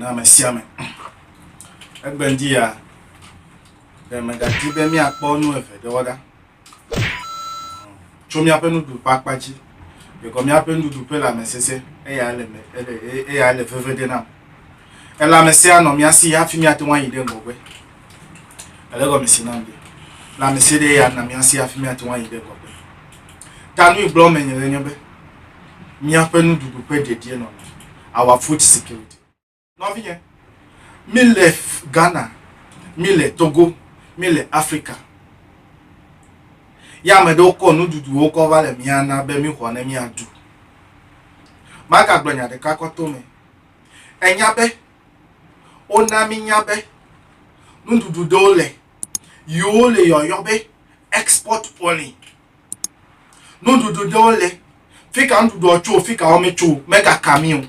na mesiame egbendia de megati be mi akpo nu efe de woda cho mi apenu du pakpaji because mi apenu du pe la mesese eya le feve de na ela mesia no mi asi ya fi mi atwan yi de ngogwe elego mi sinambe la mesia de ya na mi asi ya fi mi atwan yi de ngogwe tanu igbo menyere nyebe mi apenu du pe de die no our food security no vie mille Ghana mille Togo mille Africa ya medo ko nududu o ko vale mi ana be mi ho na mi adu maka gbanya de kakoto me enyabe ona mi nyabe nududu dole yole yoyobe export only nududu dole fika ndudu ocho fika o mecho mega camion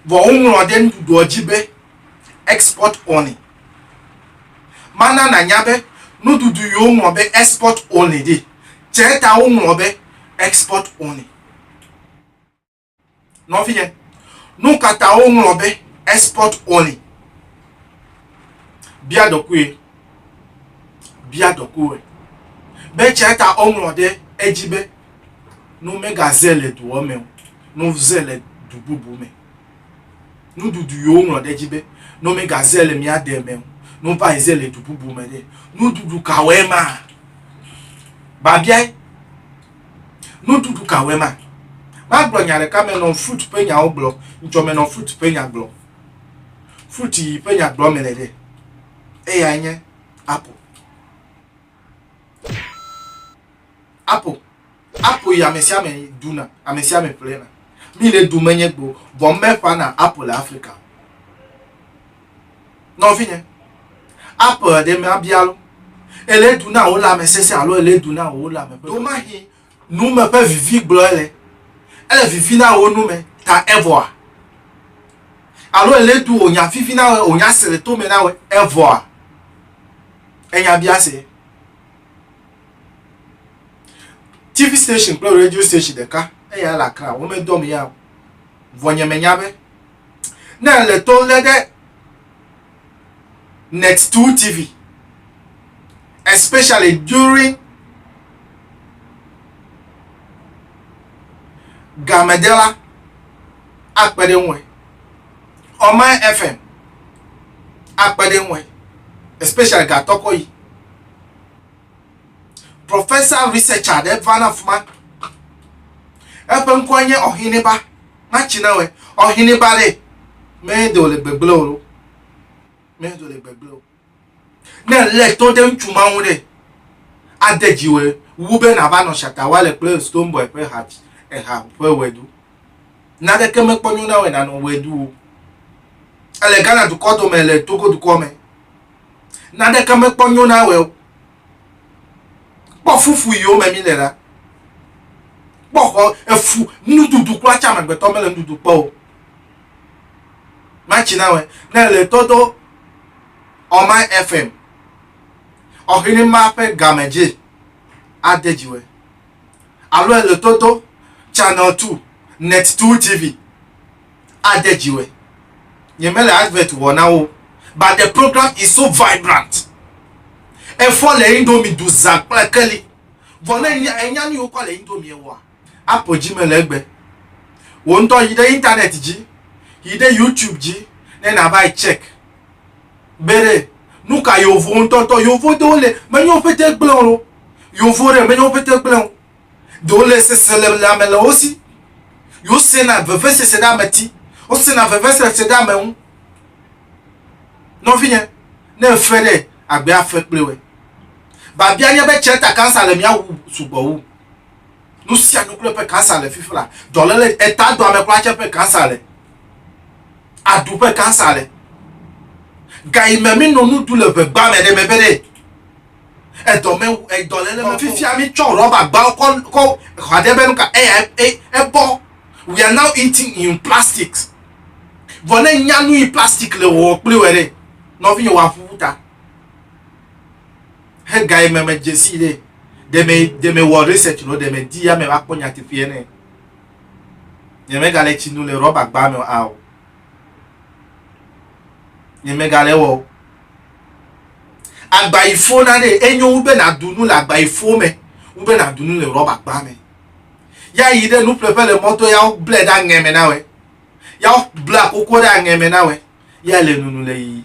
bo unro de ndudu ojibe export only mana na nyabe nududu yo nwobe export only di cheta o nwobe export only no fiye nu kata o nwobe export only bia dokwe be cheta o nwode ejibe nu mega zele du ome nu zele du bubu me nududu yo nwode ejibe no me gazelle mi ademe no pa ezele du bubu me de nududu kawema babia nududu kawema ma gbonyare ka me no fruit penya oblo ncho me no fruit penya glo fruit yi penya glo me de ya anye apple ya mesia me duna amesia me plena mi le du menye gbo bon me fa na apple Africa non fini apple de me abialo ele du na o la me sese alo ele du na o la me do ma hi nu me pe vivi gbo ele vivi na o nu me ta evoa alo ele du onya vivi na onya sele to me na we evoa enya biase TV station pro radio station de ka eya la ka wo me do me ya vonye me nyabe na le to le de Net2 TV, especially during Gamedela Akpedenwe, Oman FM Akpedenwe, especially Gatokoyi, Professor Researcher Devana Fuma, Epenkwanye Ohiniba, Machinawe, Ohinibare, Medole Bebloro. Medole beglo na le to dem chuma wure adejiwe wube na ba no shata wale play stone boy pe hat ha pe wedu na de keme ponyu na we na no wedu ale Ghana du kodo me le Togo du kome na de keme ponyu na we po fufu yo me mi le ra po efu nududu kwa chama gbe to me le nududu po machi na we na le todo Oman FM ohini mape gameje adejiwe alo le toto channel 2 Net2 TV adejiwe yemele advert wona o but the program is so vibrant e for le indomie du zakla kali vona enya ni o kwa le indomie wa apoji melegbe wo nto yide internet ji yide YouTube ji na buy check bere nuka yovo ntoto yovo dole menyo pete gblon yovo re menyo pete gblon dole se célèbre la mele aussi yo sena veve se da meti o sena veve se da me non fini ne fere agbe afe plewe ba bia nye be cheta cancer le mia subo wu nu sia no pe cancer le fifla dole le eta do ame kwa chepe cancer le adu pe cancer le gai memi no nu du le pe gba me de me bere e do le me fifia mi cho rubber gba ko hade be nu ka bo we are now eating in plastics vona nyanu in plastic le wo ple were no fi wa futa he gai me jesi de me wo research no de me di ya me ba ponya ti fie ne ye me ga le chi nu le rubber gba me ni megale wo agba ifo na de enyo ube na dunu la agba ifo me ube na dunu le roba gba me ya yi de nu prepare le moto ya ble da ngeme na we ya bla koko da ngeme na we ya le nunu le yi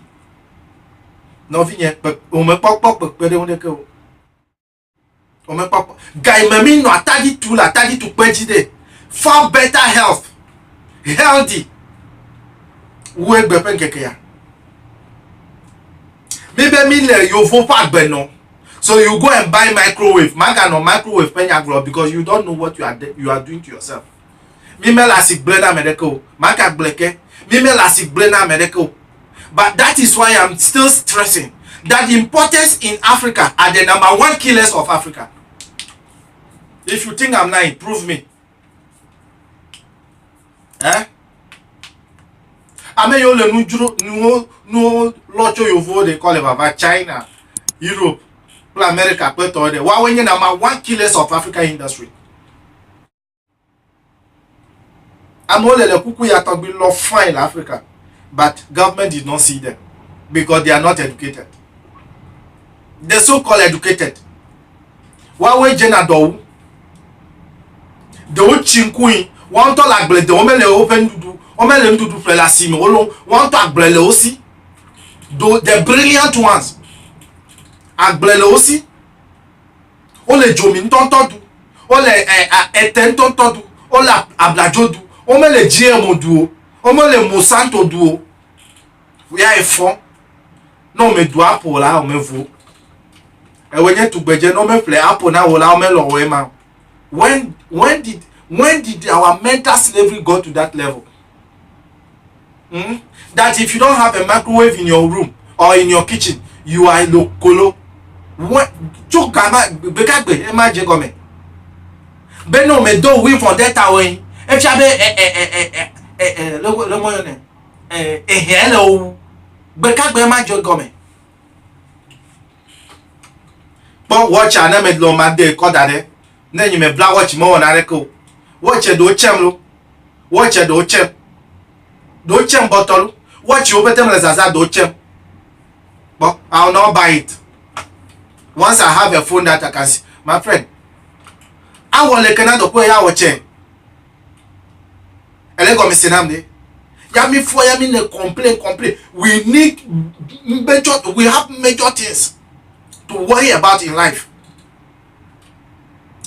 no vinye o me pok pe de won de ke o me pok guy me mi no atadi tu peji de for better health healthy we gbe pen keke ya maybe me le yo fo pa gbe no. So you go and buy microwave. Maga no microwave penyagro because you don't know what you are doing to yourself. Mime lasik blender medical. Maga bleke. Mime lasik blender medical. But that is why I'm still stressing that the importance in Africa are the #1 killers of Africa. If you think I'm lying, prove me. Eh? Ame yo le no locho yovo they call it about China, Europe. America, why when you #1 killers of African industry? I'm all the kuku ya talk be love fine Africa, but government did not see them because they are not educated. They're so-called educated. Why when Jena do? The old chinkui want to like bled the omele open to do omele to do plasi me olo want to bled aussi. The brilliant ones. Agblele aussi o le jomi ntontodu o le eten ntontodu o la ablajodu o me le GMO du o me le Monsanto du we are fond no me do apple la o me vo e wenye tu gbeje no me play apple na wo la o me lo we ma when did our mental slavery go to that level? That if you don't have a microwave in your room or in your kitchen you are lokolo. What to gama bekagbe e ma je gome be no me do win for that away e cha be le moyo ne hello bekagbe ma je gome but watch ana me lo ma de ko dade na yin me bla watch mo na reko watch do chem lo watch do chem bottle watch o betem le zaza do chem but I'll not buy it. Once I have a phone that I can see, my friend, I want to Canada put ya watch. Elego misinamde. Yami for yami ne complain. We need we have major things to worry about in life.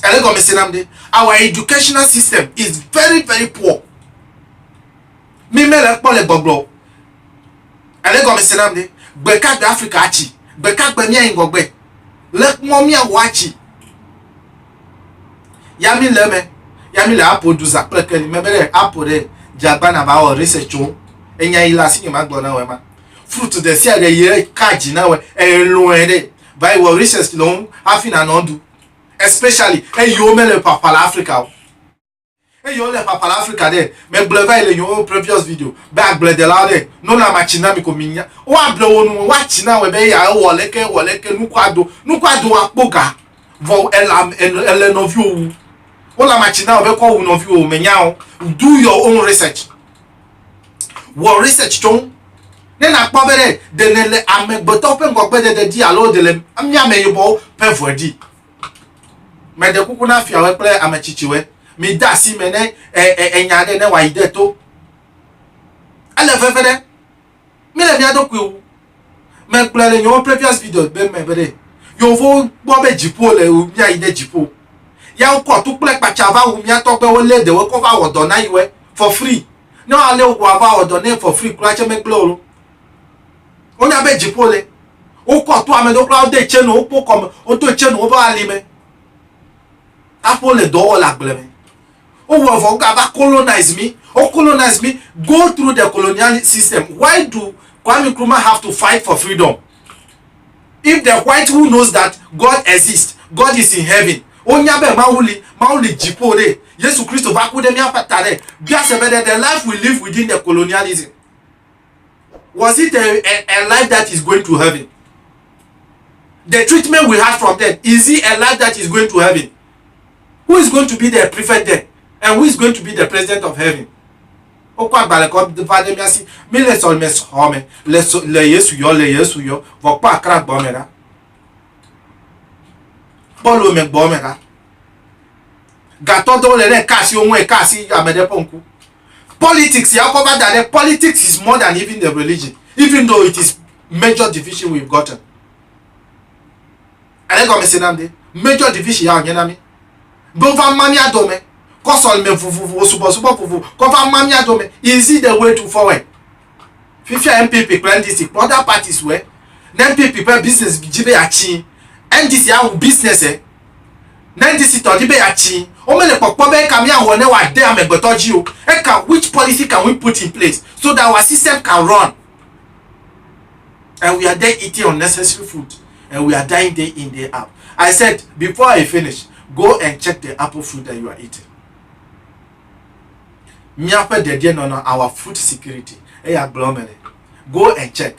Elego misinamde. Our educational system is very poor. Mi me le pole gbogbo. Elego misinamde. Beka de Africa achi. Beka gbe mi ngogbe. Let mommy watch Yami le apple do za plekeli mebele apple de jabana ba o research o enya ila si ma gbo na we ma fruit de si ade ye kaji na we elo ede by we research lo afina no do especially yo mele papa la Africa yo le papa la Africa de me bleva ile yo previous video ba ble de la de no na machina mi ko minya o able wonu wa china we be ya wo leke nukwado akpoga vo ele no view o la machina we ko wu no view menya o do your own research wo research ton ne na pa bere de ne le amegboto pe ngogbe de di alo de le amya me yobo pe vodi me de kuku na fia we ple amachichi we mi da si mene enyade ne wa ide to ale fefede mi le bia do ku me plele yo previous video be me bere yo vo bo be jipo le o mi ide jipo ya ko tu ple pachava o mi atogbe wo le de we ko va wodo na iwe for free no ale o va wodo na for free kura che me ploro o nya be jipo le o ko tu amedo kura de chenu o po kom o to chenu o ba alime apo le do la gleme. Oh, colonize me. Go through the colonial system. Why do Kwame Nkrumah have to fight for freedom? If the white who knows that God exists, God is in heaven. Onyabe mauli jipore. Yesu Christo vakude miapatare. The life we live within the colonialism. Was it a life that is going to heaven? The treatment we had from them, is it a life that is going to heaven? Who is going to be the prefect there? And who is going to be the president of heaven? Okwa bale ko va de miasi mi le sol mes home le yesu yo vo pa kra gbo me da bolo me gbo me da gato do le kasi ohun e kasi amede ponku. Politics ya cover that politics is more than even the religion, even though it is major division we've gotten. Ale go me senamde major division ya onyenami bova mami adome kosol me vuvu subo vuvu cover mami adome. Is it the way to forward? Fifia MPP plan this other parties where MPP plan business jibe achi NDC ya business NDC to jibe achi o me le popo be kam ya won e wa de amegbotoji o e ka which policy can we put in place so that our system can run? And we are there eating unnecessary food and we are dying day in day out. I said before I finish, go and check the apple fruit that you are eating. Our food security. Go and check.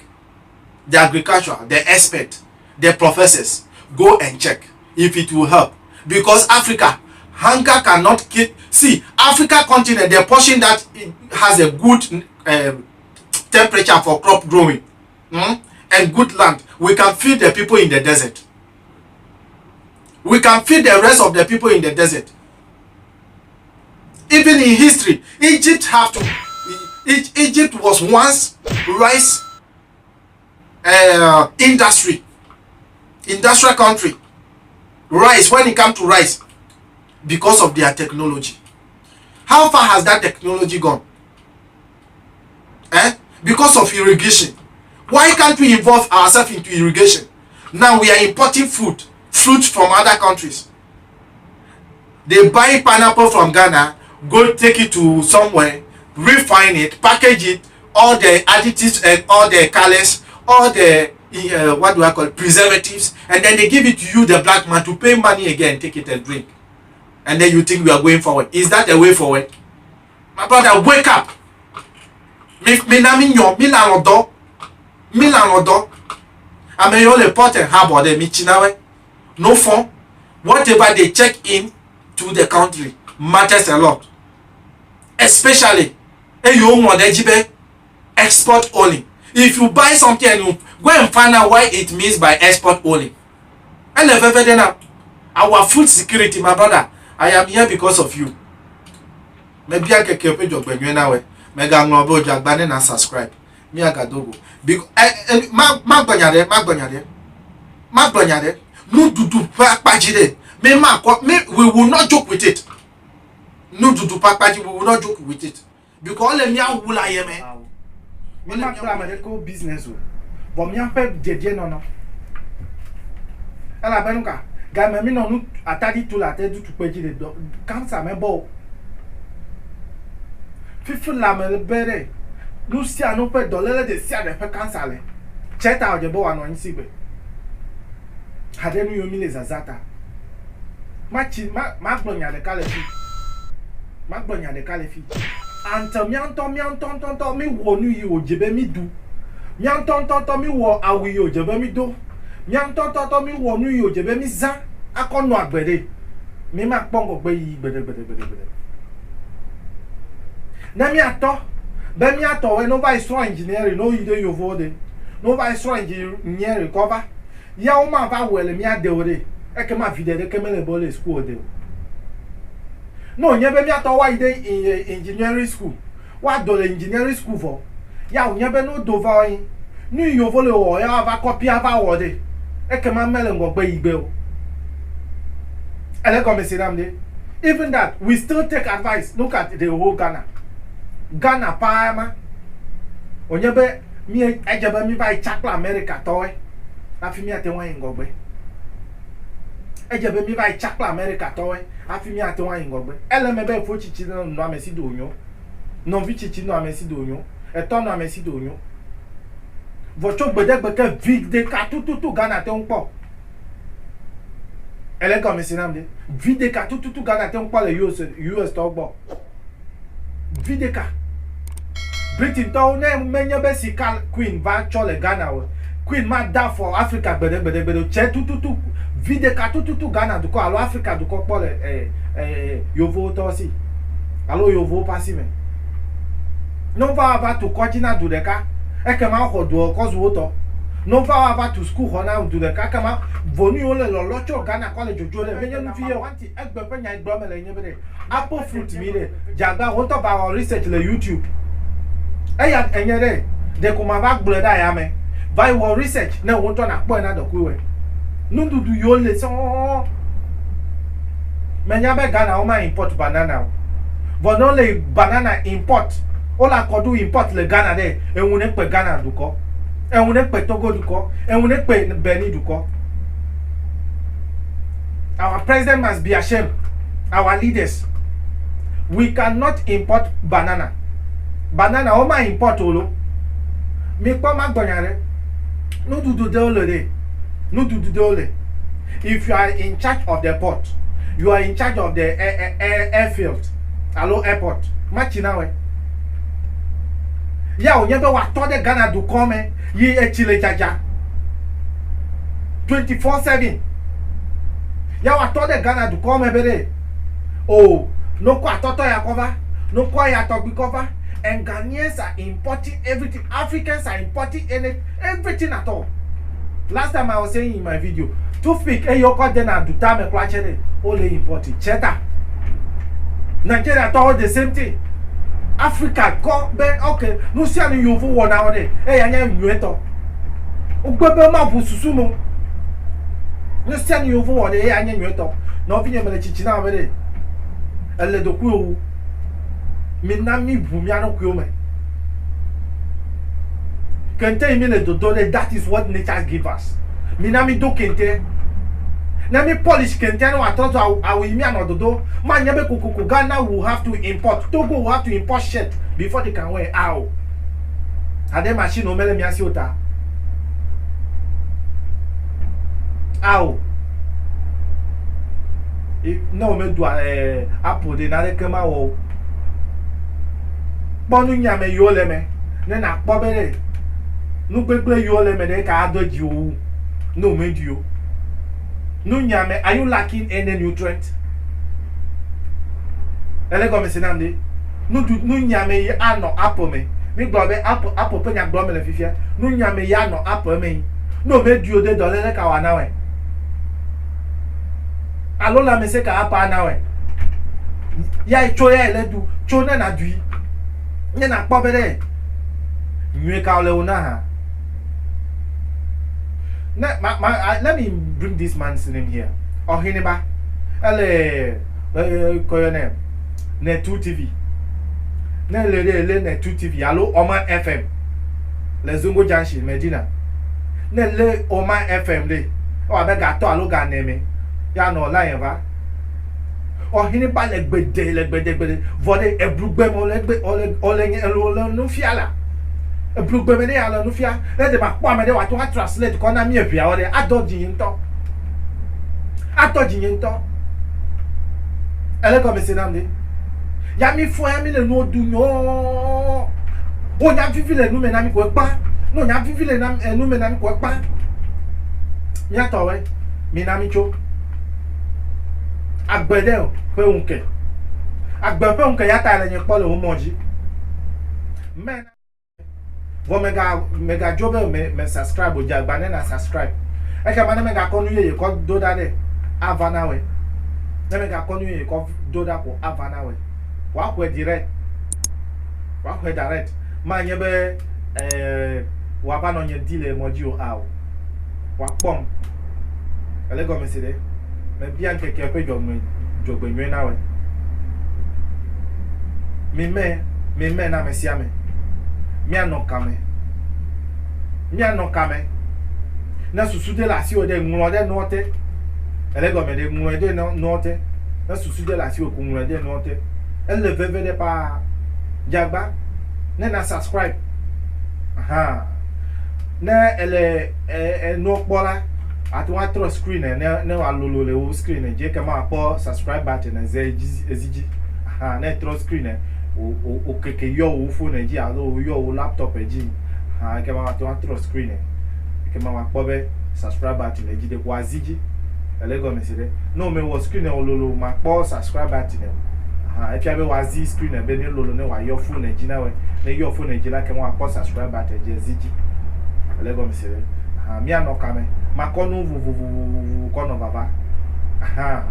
The agriculture, the expert, the professors, go and check if it will help. Because Africa, hunger cannot keep. See, Africa continent, the portion that it has a good temperature for crop growing and good land, we can feed the people in the desert. We can feed the rest of the people in the desert. Even in history, Egypt was once rice industrial country. Rice, when it comes to rice, because of their technology. How far has that technology gone? Because of irrigation. Why can't we involve ourselves into irrigation? Now we are importing fruit from other countries. They buy pineapple from Ghana, go take it to somewhere, refine it, package it, all the additives and all the colors, all the what do I call it, preservatives, and then they give it to you, the black man, to pay money again, take it and drink. And then you think we are going forward. Is that the way forward? My brother, wake up. I mean, you report and harbor them. No phone. Whatever they check in to the country matters a lot. Especially, export only. If you buy something and you go and find out why it means by export only. And our food security, my brother, I am here because of you. Maybe I can keep it up when you know. Mega Nobo Jagbane and subscribe. Me agadogo. Because Magbanyade. No dudu pakpajide. Me we will not joke with it. No dudu pakpaji, we will not joke with it. Because all me wula yeme. Me ma kla me ko business o. But me am pe jeje no. Ala benuka. Ga me no nu atadi to la tedu to peji de cancer me bo. Fifi la me bere. Nu si anu pe dolele de si ade pe cancer le. Cheta o je bo anu nsi be. Hade nu yomi le zazata. Ma gbonya de kalefi. Ma gbonya de kalefi. Anta mi anton mi wo nu yi o jebe mi du. Mi anton mi wo awi o jebe mi do. Mi anton mi wo nu yi o jebe mi za. Akonu agbede. Mi ma pongo gbe yi gbede. Na mi ato. Be mi ato we no vai so engineering no yi de yo vode. No vai so engineering cover. Ya o ma va wele mi ade ore. E ke ma vide de ke me le bole school de. No, nyebe mi ato wa ide in engineering school. Wa do le engineering school for. Ya o nyebe no do va yin. Nu yo vole o ya va copy ava wode. E ke ma mele ngogbe igbe o. Ele come sidamde. Even that, we still take advice. Look at the whole Ghana. Ghana paama. Onyebe mi ejebe mi vai chakla America toy. Afi mi ate wan ngogbe. Ejebe mi vai chakla America toy. Afi mi ate wan ngogbe. Ele mebe fo chichi no amesi do onyo. No vi chichi no amesi do onyo. Eto no amesi do onyo. Vocho gbedegbe vig de ka tututu Ghana te npo. Ele comme sinamde. Vide ka tututu Ghana te npo le US to gbo. Vide ka. Britain to ne menye be sikal Queen va chole Ghana o. Queen ma da for Africa gbede che tututu vide ka tututu Ghana duko alo Africa duko pole yovo to si. Alo yovo pasi me. No va ava to kojina do deka. Ekema ho do cause woto. No va ava to school hona do deka kama vonu ole lo locho Ghana college jole menye nu fie wanti egbe penya egbe mele nyebere. Apple fruit mi de jaga woto ba research le YouTube. Eya enyere de kuma ba gbleda ya me. By war research na woto na po na do kuwe. Nu dudu yo le so. Menya be Ghana o ma import banana. But only banana import. All I could do import le Ghana there. And we ne pe Ghana duko. And we ne pe Togo duko. And we ne pe Benin duko. Our president must be ashamed. Our leaders. We cannot import banana. Banana o ma import olo. Me kwa magbonyare. No do de ole de. No do de ole. If you are in charge of the port, you are in charge of the airfield. Hello airport. Machina we. Ya o nyebe wa to de Ghana do come yi echile jaja. 24/7. Ya wa to de Ghana do come bere. Oh, no kwa toto ya cover, no kwa ya to be cover. And Ghanaians are importing everything. Africans are importing everything at all. Last time I was saying in my video, toothpick yoko then and do time kwachere only importing cheddar. Nigeria thought the same thing. Africa go be okay. No see any you for 1 hour. Anya yueto. Ugbebe ma bususu mo. No see any you for 1 day. Anya yueto. No finye mele chichina wele. Elle doku owu. Minami bumia no kuome. Kente imile dodole. That is what nature give us. Minami do kente. Na me polish kente no atoto awu imi anododo. Man yebe kukuku Ghana will have to import. Togo will have to import shit before they can wear. Ow. Ade machine o mele miasi ota. Ow. No me do Apple de na rekema wo. Bonu nyame yo leme. Ne na pobere. Nu gbegbe yo leme de ka adoji o. No me dio. No nyame, are you lacking any nutrient? Elego me sinamde. No nyame ye ano apple me. Mi gbobe apple penya gbo me le fifia. No nyame ye ano apple me. No me dio de dolele ka wa na we. Alola me se ka apa na we. Ya icho ya eledu, cho na dui. Nye na pobere. Nwe ka ole una ha. Let me bring this man's name here. Ohiniba. Call your name. Net2 TV. Net2 TV. Allo Oman FM. Le Zongo Junction, Medina. Le Oman FM. Le. O abega to allo ga neme. Ya no line va. Ohiniba le gbede. Vode ebrugbe mo legbe ole no fiala. Blugbe me de ala no fia let de ma kwa me de wa to translate ko na mi afia o de adoji yinto ele ko me sinamde ya mi fo ya mi le no du no o nya fifi le nu me na mi ko pa no nya fifi le na nu me na mi ko pa mi ato we mi na mi cho agbede o pe unke agbe pe unke ya ta le yin po le o moji men Go mega job me subscribe o jagba na subscribe. E ka ma mega konu ye ko do da de avana we. Na mega konu ye ko do da ko avana we. Wa ko direct. Ma nye be wa ba no nye dile moji o aw. Wa pom. Ele go me se de. Me bia nkeke pe jogbe nwe na we. Me na me sia me. Mi ano kame na susu de la si o de nwo de note ele go me de nwo de note na susu de la si o ku nwo de note ele veve de pa jagba na subscribe aha na ele no pola ati wa throw screen na wa lolo le o screen je ka ma po subscribe button na eziji aha na throw screen o keke yo o phone ji alo yo o laptop ji ha ke ma to throw screen ke ma wa pobe subscribe button ji de kwa ziji ele go me sire no me wo screen o lolo ma po subscribe button aha if you be wazi screen e be ni lolo ne wa your phone e jina we ne your phone e jila ke mo akọ subscribe at je zigi lego mi sele aha mi anoka me makonu vuvuvuvu kono baba aha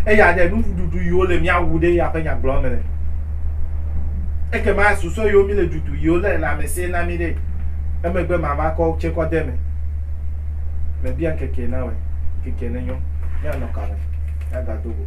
e ya de nu dudu yo le mi awude ya penya glomele e ke ma suso yo mi le dudu yo le la me se na mi de e me gbe ma ba ko che ko de me bien keke na we keke ne yo mi anoka me ya ga dogo